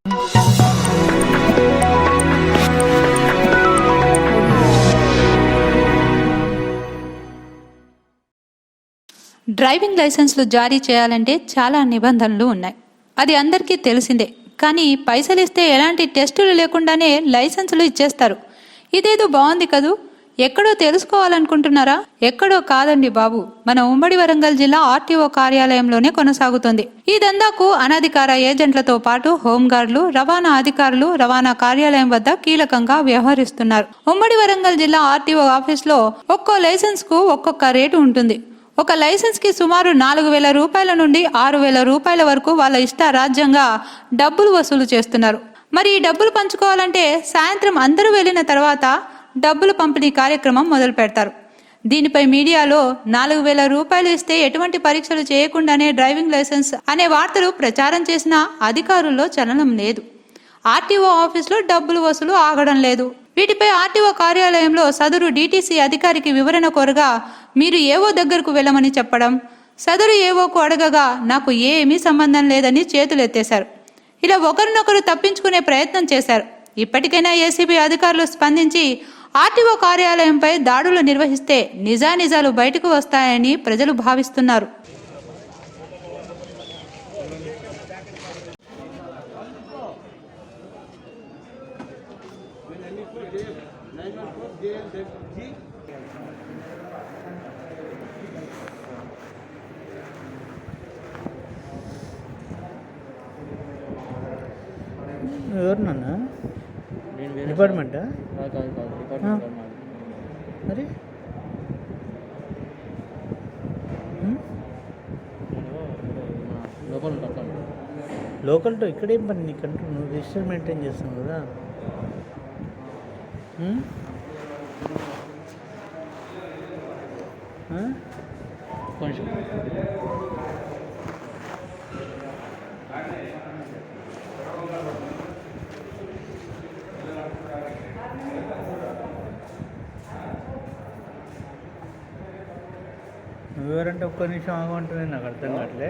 Driving లైసెన్స్లు జారీ చేయాలంటే చాలా నిబంధనలు ఉన్నాయి. అది అందరికీ తెలిసిందే. కానీ పైసలు ఇస్తే ఎలాంటి టెస్టులు లేకుండానే లైసెన్సులు ఇచ్చేస్తారు. ఇదేదో బాగుంది కదూ. ఎక్కడో తెలుసుకోవాలనుకుంటున్నారా? ఎక్కడో కాదండి బాబు, మన ఉమ్మడి వరంగల్ జిల్లా ఆర్టీఓ కార్యాలయంలోనే కొనసాగుతుంది. ఈ దందాకు అనధికార ఏజెంట్లతో పాటు హోంగార్డులు, రవాణా అధికారులు రవాణా కార్యాలయం వద్ద కీలకంగా వ్యవహరిస్తున్నారు. ఉమ్మడి వరంగల్ జిల్లా ఆర్టీఓ ఆఫీస్లో ఒక్కో లైసెన్స్ కు ఒక్కొక్క రేటు ఉంటుంది. ఒక లైసెన్స్ కి సుమారు 4,000 రూపాయల నుండి 6,000 రూపాయల వరకు వాళ్ళ ఇష్ట రాజ్యంగా డబ్బులు వసూలు చేస్తున్నారు. మరి ఈ డబ్బులు పంచుకోవాలంటే సాయంత్రం అందరూ వెళ్ళిన తర్వాత డబ్బులు పంపిణీ కార్యక్రమం మొదలు పెడతారు. దీనిపై మీడియాలో 4,000 రూపాయలు ఇస్తే ఎటువంటి పరీక్షలు చేయకుండానే డ్రైవింగ్ లైసెన్స్ అనే వార్తలు ప్రచారం చేసినా అధికారుల్లో చలనం లేదు. ఆర్టీఓ ఆఫీసులో డబ్బులు వసూలు ఆగడం లేదు. వీటిపై ఆర్టీఓ కార్యాలయంలో సదరు డీటీసీ అధికారికి వివరణ కోరగా మీరు ఏవో దగ్గరకు వెళ్ళమని చెప్పడం, సదరు ఏవోకు అడగగా నాకు ఏమీ సంబంధం లేదని చేతులెత్తేశారు. ఇలా ఒకరినొకరు తప్పించుకునే ప్రయత్నం చేశారు. ఇప్పటికైనా ఏసీబీ అధికారులు స్పందించి ఆర్టీఓ కార్యాలయంపై దాడులు నిర్వహిస్తే నిజానిజాలు బయటకు వస్తాయని ప్రజలు భావిస్తున్నారు. ఎవరు నాన్న? డిపార్ట్మెంటా? మరి లోకల్తో ఇక్కడేం పని నీకంటూ? నువ్వు రిజిస్టర్ మెయింటైన్ చేస్తావు కదా. కొంచెం నువ్వెవరంటే ఒక్క నిమిషం ఆగమంటే నాకు అర్థం కావట్లే.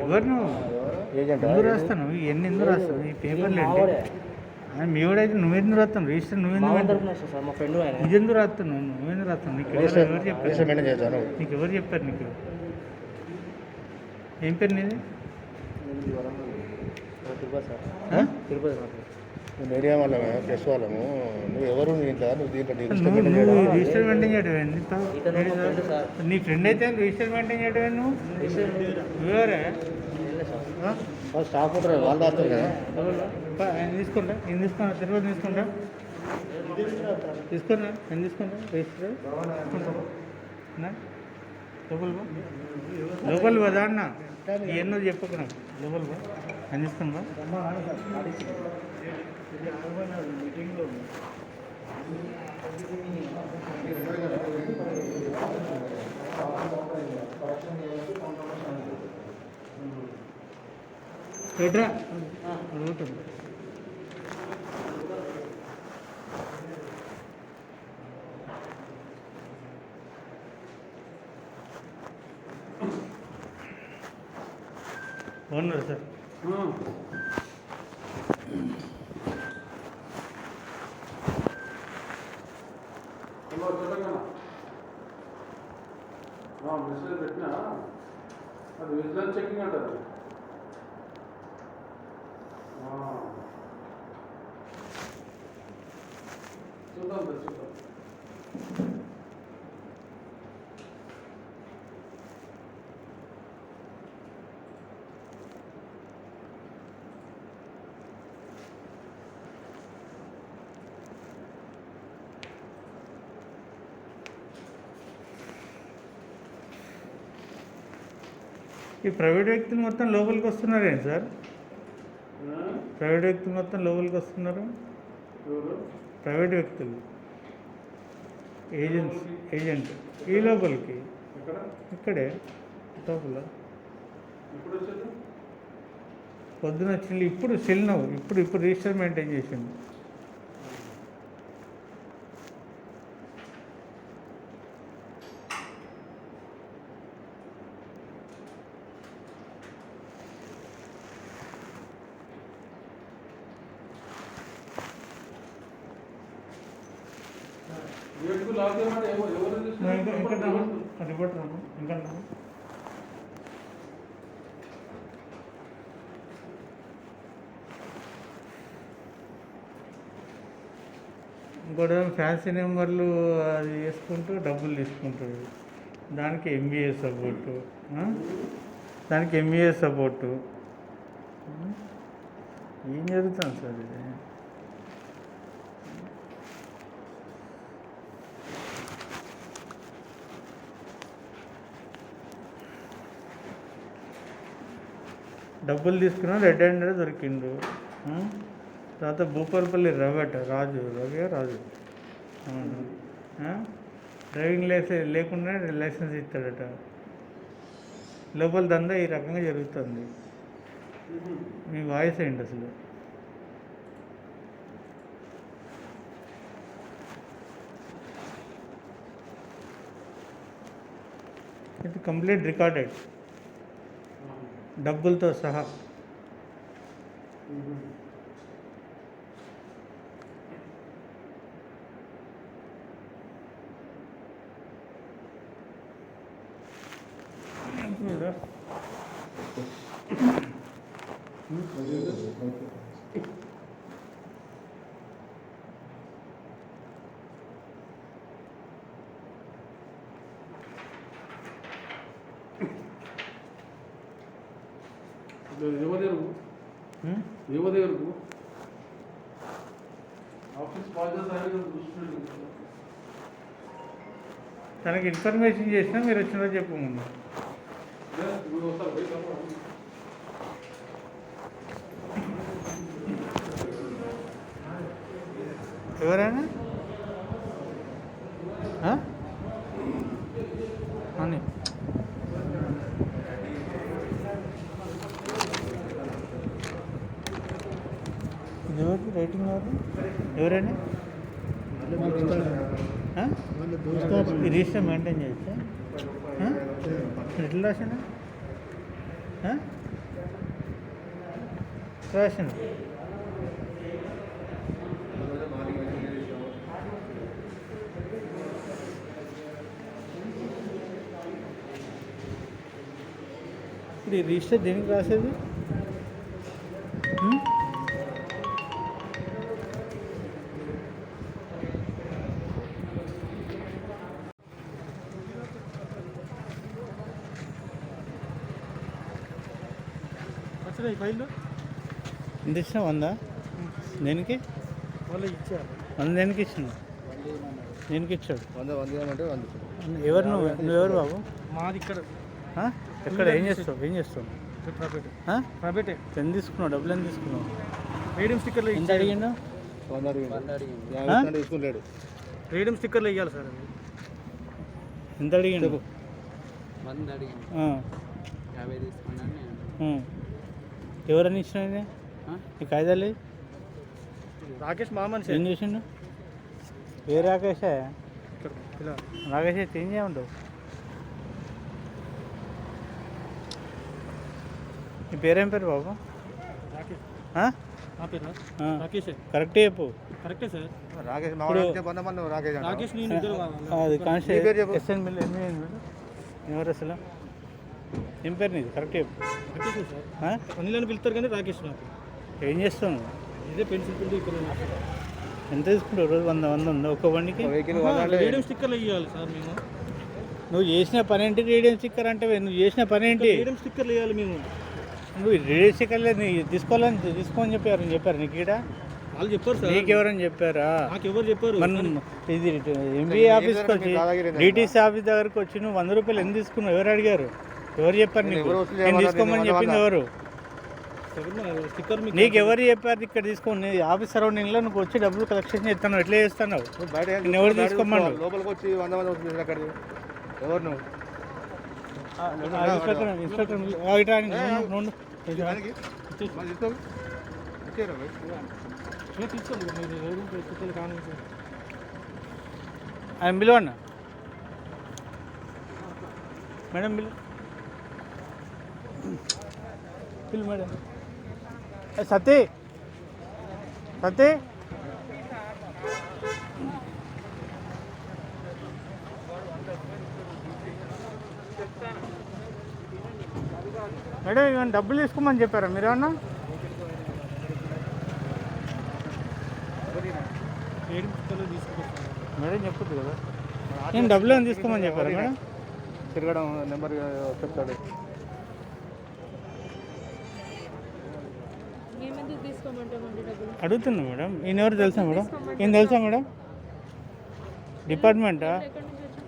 ఎవరు నువ్వు? ఎందుకు రాస్తాను? ఎన్ని ఎందుకు రాస్తాను ఈ పేపర్లు? అంటే మీ వాడైతే నువ్వెందుకు రాస్తాను? రిజిస్టర్ నువ్వెందుకు ఇది ఎందుకు రాస్తాను? నువ్వెందుకు రాస్తాను? నీకు ఎవరు చెప్పారు? నీకు ఎవరు చెప్పారు? నీకు ఏం పేరు నీది? మీడియా వాళ్ళమే, ప్రెస్ వాళ్ళము. నువ్వు ఎవరు? నువ్వు రిజిస్టర్ మెయింటైన్ చేయడం నీ ఫ్రెండ్ అయితే రిజిస్టర్ మెయింటైన్ చేయడం నువ్వు ఎవరే? స్టాఫ్ ఉంటారు, వాళ్ళు రాస్తారు కదా. ఆయన తీసుకుంటా, నేను తీసుకున్నా, తిరుపతి తీసుకుంటా, తీసుకున్నా, నేను తీసుకుంటా రిజిస్టర్ లోపల కదా అన్న. ఎన్నో చెప్పకు నాకు. లోపల నేను తీసుకున్నా. మీటింగ్లో ఎట్రా అడుగుతుంది. బాగున్నారు సార్? మెసేజ్ పెట్టినా అది విజిలెన్స్ చెకింగ్ అంటారు. చూద్దాం చూద్దాం. ఈ ప్రైవేట్ వ్యక్తులు మొత్తం లోపలికి వస్తున్నారేంటి సార్? ప్రైవేట్ వ్యక్తులు మొత్తం లోపలికి వస్తున్నారు. ప్రైవేట్ వ్యక్తులు ఏజెంట్ ఈ లోపలికి ఇక్కడే లోపల పొద్దున చిల్లు ఇప్పుడు చిల్లినవు ఇప్పుడు రిజిస్టర్ మెయింటైన్ చేసిండు. గేట్కు లాక్ చేయమంటే ఎవరు ఇంకా రిపోర్ట్ రాను ఇంకా ఇంకోటి ఫ్యాన్సీ నెంబర్లు అది వేసుకుంటూ డబ్బులు తీసుకుంటాడు. దానికి ఎంబీఏ సపోర్టు, దానికి ఎంబీఏ సపోర్టు. ఏం జరుగుతుంది సార్ ఇది? డబ్బులు తీసుకున్నా రెడ్ హ్యాండెడ్ దొరికిండు. తర్వాత భూపాలపల్లి రాజు అవును. డ్రైవింగ్ లైసెన్స్ లేకుండా లైసెన్స్ ఇస్తాడట. లోపల దందా ఈ రకంగా జరుగుతుంది. మీ వాయిస్ ఏంటి అసలు? ఇది కంప్లీట్ రికార్డెడ్ డబ్బులతో సహా. యువదేవరకు ఆఫీస్ బాధ్యత చూస్తున్నాడు. తనకి ఇన్ఫర్మేషన్ చేసినా మీరు వచ్చినా చెప్పకుండా ఎవరైనా అని ఇది ఎవరికి రైటింగ్ ఎవరైనా ఈ రిజిస్టర్ మెయింటైన్ చేయొచ్చా? ఎట్లా రాసిన రాసిన ఇప్పుడు ఈ రిజిస్టర్ దేనికి రాసేది? ఈ ఫైల్లో ఎంత ఇచ్చినా 100? దేనికి వాళ్ళు ఇచ్చారు. 100 దేనికి ఇచ్చినావు? దేనికి ఇచ్చాడు? 100 అంటే 100. ఎవరు నువ్వెవరు బాబు? మాది ఇక్కడ ఎక్కడ ఏం చేస్తావు? ప్రైవేటే. ఎంత తీసుకున్నావు? డబ్బులు ఎంత తీసుకున్నావు? రేడియం స్టిక్కర్లు ఎంత అడిగిండు? 100 అడిగింది. తీసుకుంటాడు. రేడియం స్టిక్కర్లు ఇవ్వాలి సార్. ఎంత అడిగిండు? 100 అడిగింది. 50 తీసుకున్నాను నేను. ఎవరని ఇచ్చినా ఈ కాయిదాలు? రాకేష్ మామని ఏం చేసిండు? ఏ రాకేషా? ఇలా రాకేష్ అయితే ఏం చేయమంటావు? నీ పేరేం పేరు బాబు? రాకేష్. ఆ? నా పేరు రాకేష్. కరెక్టే చెప్పు. కరెక్టే సార్. రాకేష్ రాకేష్ నేను ఇద్దరు అది కాన్స్టేబుల్ ఎస్ఎన్ ఎవరు అసలు? ఏం పేరు నీది? కరెక్ట్ చెప్పు. రాకేష్ సార్. అనిల్ అని పిలుస్తారు కానీ రాకేష్ నాకు. ఏం చేస్తావు? ఇదే పెన్సిల్ పిండి ఇక్కడ ఎంత తీసుకుంటావు రోజు? 100 ఉందా ఒక్క బండికి? రేడియం స్టిక్కర్లు ఇవ్వాలి సార్ మేము. నువ్వు చేసిన పని ఏంటి? రేడియం స్టిక్కర్ అంటే నువ్వు చేసిన పని ఏంటి? రేడియం స్టిక్కర్లు ఇవ్వాలి మేము. నువ్వు రేడియం స్టిక్కర్లే తీసుకోమని చెప్పారు నీకు ఇక్కడ? వాళ్ళు చెప్పారు సార్. నీకు ఎవరని చెప్పారా? నాకు ఎవరు చెప్పారు? మనం ఇది ఎంబీఏ ఆఫీస్కి వచ్చి డిటీసీ ఆఫీస్ దగ్గరకు వచ్చి నువ్వు 100 రూపాయలు ఎంత తీసుకున్నావు? ఎవరు అడిగారు? ఎవరు చెప్పారు నీకు? నేను తీసుకోమని చెప్పింది ఎవరు? స్టిక్కర్ నీకు ఎవరు చెప్పారు ఇక్కడ తీసుకోండి? ఆఫీస్ సరౌండింగ్లో నువ్వు వచ్చి డబ్బులు కలెక్షన్ చేస్తున్నావు. ఎట్లా చేస్తున్నావు? నేను ఎవరు తీసుకోమన్నావు? లోపలికి వచ్చి 100 అక్కడ ఎవరు నువ్వు? ఇన్స్పెక్టర్ తీసుకోండి మీరు రేడియం స్టిక్కర్లు కానీ ఆయన పిలవన్నా మేడం, పిలు మేడం. సతీ మేడం ఏమైనా డబ్బులు తీసుకోమని చెప్పారా మీరు ఏమన్నా? మేడం చెప్పొద్దు కదా. నేను డబ్బులు ఏమైనా తీసుకోమని చెప్పారా మేడం? తిరగడం నెంబర్ చెప్తాడు. మేమెందుకు తీసుకోమంటామండి డబ్బులు? అడుగుతున్నా మేడం. ఈయన ఎవరు తెలుసా మేడం? ఈయన తెలుసా మేడం? డిపార్ట్మెంటా? ఎక్కడి నుంచి వచ్చారు?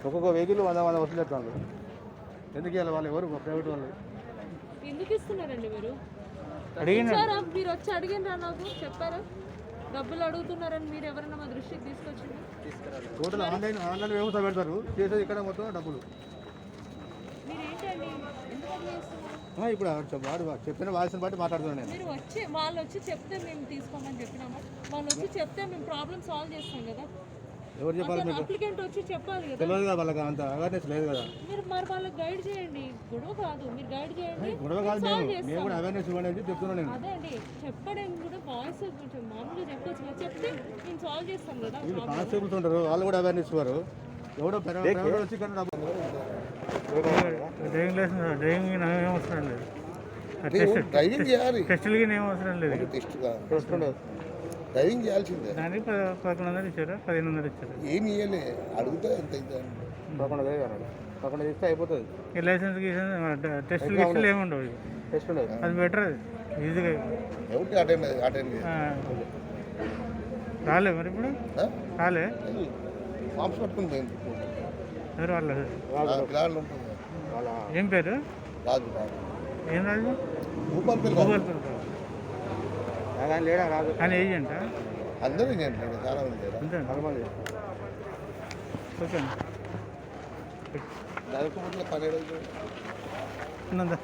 ఒక్కొక్క వెహికల్ 100 వసూలు చెప్తాను. ఎందుకు ఇవ్వాలి? వాళ్ళు ఎవరు? ప్రైవేట్ వాళ్ళు. ఎందుకు ఇస్తున్నారండి మీరు? అడిగిన ఇచ్చారా? మీరు వచ్చి అడిగినరా? నాకు చెప్పారా డబ్బులు అడుగుతున్నారని? మీరు ఎవరైనా మా దృష్టికి తీసుకొచ్చింది? టోటల్ ఆన్లైన్ వ్యవస్థ పెడతారు, చేసేది ఇక్కడ మొత్తం డబ్బులు. మీరు ఏంటండి ఎందుకు అట్లా చేస్తున్నారు? ఇప్పుడు వాడు చెప్పిన వాయిస్ని బట్టి మాట్లాడుతున్నాను నేను. మీరు వచ్చి వాళ్ళు వచ్చి చెప్తే మేము తీసుకోమని చెప్పినామా? వాళ్ళు వచ్చి చెప్తే మేము ప్రాబ్లం సాల్వ్ చేస్తాం కదా. ఎవరు చెప్పాలి? మీకు అప్లికెంట్ వచ్చి చెప్పాలి కదా. తెలియదు కదా, వాళ్ళకి అంత అవేర్నెస్ లేదు కదా. మీరు మరి వాళ్ళకి గైడ్ చేయండి. గొడవ కాదు, మీరు గైడ్ చేయండి. గొడవ కాదు, solve మేము చేస్తాం. కూడా అవేర్నెస్ ఇవ్వండి అని చెప్తున్నాను నేను. అదే అండి, చెప్పడం కూడా వాయిస్ కొంచెం మామూలుగా చెప్పొచ్చు కదా. చెప్తే మేము సాల్వ్ చేస్తాం కదా. వీళ్ళు కానిస్టేబుల్స్ ఉంటారు, వాళ్ళు కూడా అవేర్నెస్ ఇవ్వరు. ఎవడో ప్రైవేట్ వచ్చి ఇక్కడ డబ్బులు డ్రైవింగ్ లైసెన్స్ డ్రైవింగ్ ఏం అవసరం లేదు. డ్రైవింగ్ చేయాలి. టెస్టులకి ఏం అవసరం లేదు. టెస్ట్ ఉండదు, డ్రైవింగ్ చేయాల్సిందే. దానికి 1100 ఇచ్చారా 1500 ఇచ్చారా? ఏమి ఇవ్వలే, అడుగుతా ఎంత అయితే 11 ఇస్తే అయిపోతుంది. ఈ లైసెన్స్ టెస్టులు గిస్టులు ఏమి ఉండవు. టెస్ట్ ఉండదు, అది బెటర్. అది ఈజీగా ఎవరికి అటెండ్ రాలే మరి ఇప్పుడు రాలే ఫామ్స్ పట్టుకుంది. ఎవరు వాళ్ళు? పిల్లలు ఉంటుంది. ఏం పేరు? రాజు ఏం రాజు? భూపాలపల్లి లేడా రాజు అని ఏజెంటా? అందరూ ఏంటంటే చాలా మంది అంతే ఓకే దాదాపు 12 ఉన్నదా?